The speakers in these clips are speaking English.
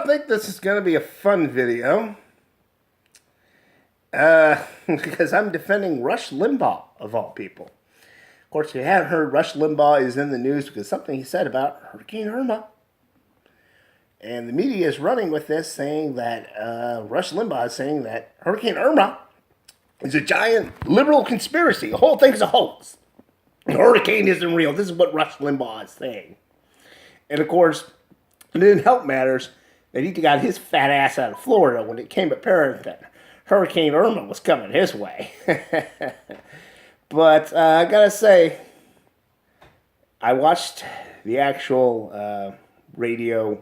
think this is going to be a fun video. Because I'm defending Rush Limbaugh, of all people. Of course, you haven't heard Rush Limbaugh is in the news because something he said about Hurricane Irma. And the media is running with this, saying that Rush Limbaugh is saying that Hurricane Irma is a giant liberal conspiracy. The whole thing's a hoax. The hurricane isn't real. This is what Rush Limbaugh is saying. And of course, it didn't help matters that he got his fat ass out of Florida when it came apparent that Hurricane Irma was coming his way. But I gotta say, I watched the actual radio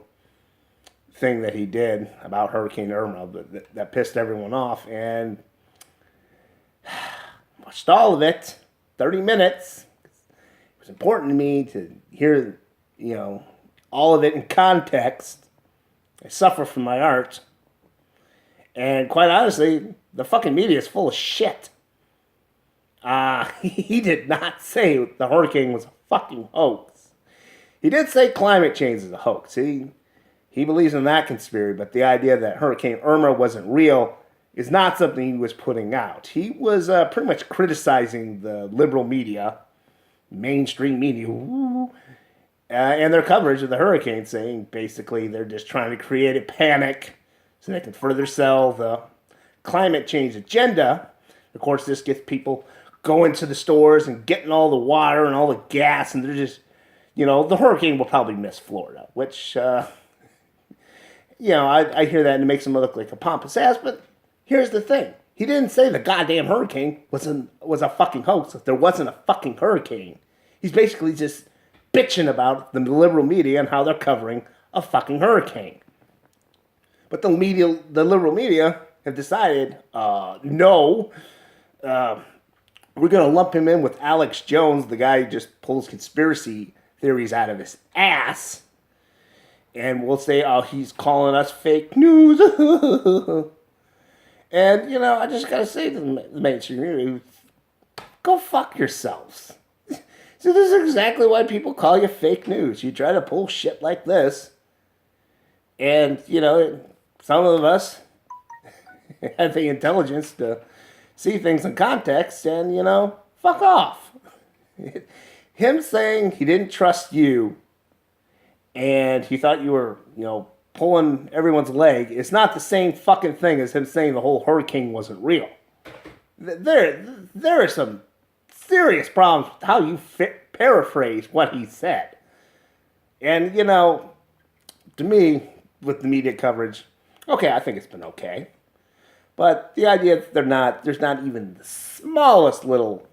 thing that he did about Hurricane Irma that pissed everyone off, and watched all of it, 30 minutes. It was important to me to hear, all of it in context. I suffer from my art. And quite honestly, the fucking media is full of shit. He did not say the hurricane was a fucking hoax. He did say climate change is a hoax. He believes in that conspiracy, but the idea that Hurricane Irma wasn't real is not something he was putting out. He was pretty much criticizing the liberal media, mainstream media, and their coverage of the hurricane, saying basically they're just trying to create a panic so they can further sell the climate change agenda. Of course, this gets people going to the stores and getting all the water and all the gas, and they're just, the hurricane will probably miss Florida, which, I hear that and it makes him look like a pompous ass, but here's the thing. He didn't say the goddamn hurricane was a fucking hoax. There wasn't a fucking hurricane. He's basically just bitching about the liberal media and how they're covering a fucking hurricane. But the liberal media have decided, no, we're going to lump him in with Alex Jones, the guy who just pulls conspiracy theories out of his ass. And we'll say, oh, he's calling us fake news. And, I just got to say to the mainstream media, go fuck yourselves. So this is exactly why people call you fake news. You try to pull shit like this. And, some of us have the intelligence to see things in context and, fuck off. Him saying he didn't trust you and he thought you were, pulling everyone's leg is not the same fucking thing as him saying the whole hurricane wasn't real. There are some serious problems with how you paraphrase what he said. And, to me, with the media coverage, okay, I think it's been okay. But the idea that there's not even the smallest little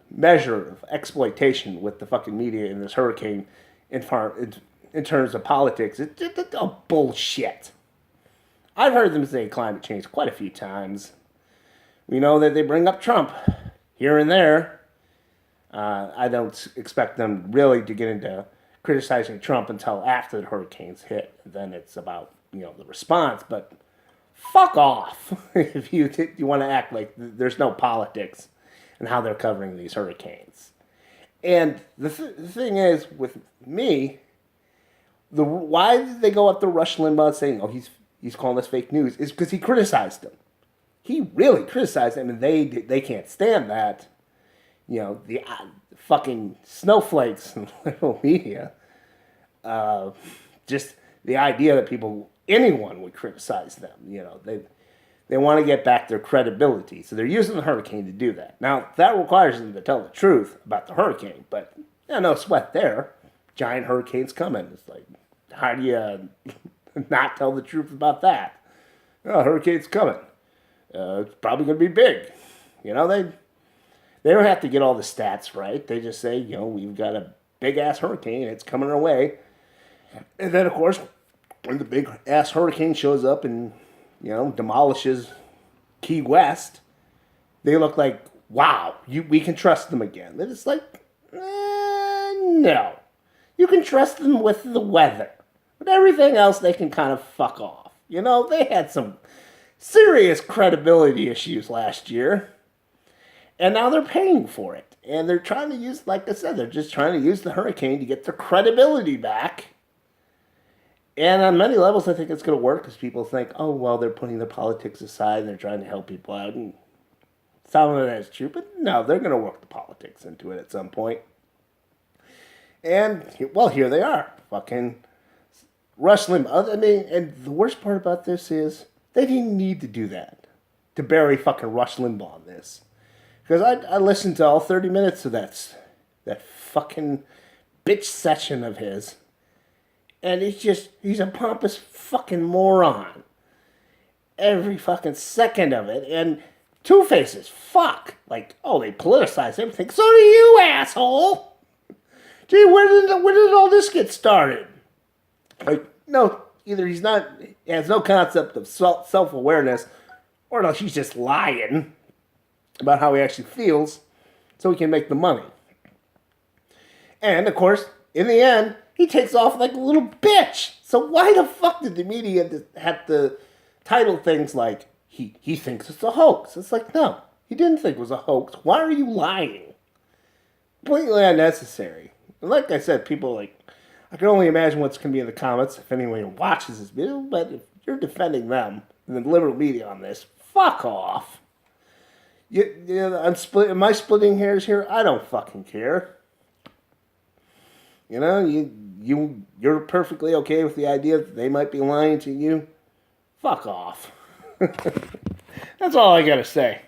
measure of exploitation with the fucking media in this hurricane in terms of politics, it's just bullshit. I've heard them say climate change quite a few times. We know that they bring up Trump here and there. I don't expect them really to get into criticizing Trump until after the hurricanes hit. Then it's about, the response. But fuck off if you want to act like there's no politics in how they're covering these hurricanes. And the thing is, with me, why did they go up to Rush Limbaugh saying, oh, he's calling us fake news, is because he criticized him. He really criticized him, and they can't stand that. The fucking snowflakes in liberal media. Just the idea that anyone would criticize them. They want to get back their credibility. So they're using the hurricane to do that. Now, that requires them to tell the truth about the hurricane, but no sweat there. Giant hurricane's coming. It's like, how do you not tell the truth about that? Oh, hurricane's coming. It's probably going to be big. They don't have to get all the stats right. They just say, we've got a big-ass hurricane. It's coming our way. And then, of course, when the big-ass hurricane shows up and, demolishes Key West, they look like, wow, we can trust them again. And it's like, no. You can trust them with the weather. But everything else, they can kind of fuck off. They had some serious credibility issues last year. And now they're paying for it. And they're trying to use, like I said, they're just trying to use the hurricane to get their credibility back. And on many levels, I think it's going to work because people think, oh, well, they're putting their politics aside and they're trying to help people out. And some of that is true, but no, they're going to work the politics into it at some point. And, well, here they are. Fucking Rush Limbaugh. I mean, and the worst part about this is they didn't need to do that to bury fucking Rush Limbaugh in this. Because I listened to all 30 minutes of that fucking bitch session of his. And he's a pompous fucking moron. Every fucking second of it. And Two-Faces, fuck. Like, oh, they politicize everything. So do you, asshole. Gee, where did all this get started? Like, no, either he has no concept of self-awareness, or else he's just lying about how he actually feels so he can make the money. And, of course, in the end, he takes off like a little bitch. So why the fuck did the media have to title things like, he thinks it's a hoax? It's like, no, he didn't think it was a hoax. Why are you lying? Completely unnecessary. And like I said, people I can only imagine what's going to be in the comments if anyone watches this video, but if you're defending them and the liberal media on this, fuck off. Am I splitting hairs here? I don't fucking care. You know, you're perfectly okay with the idea that they might be lying to you? Fuck off. That's all I gotta say.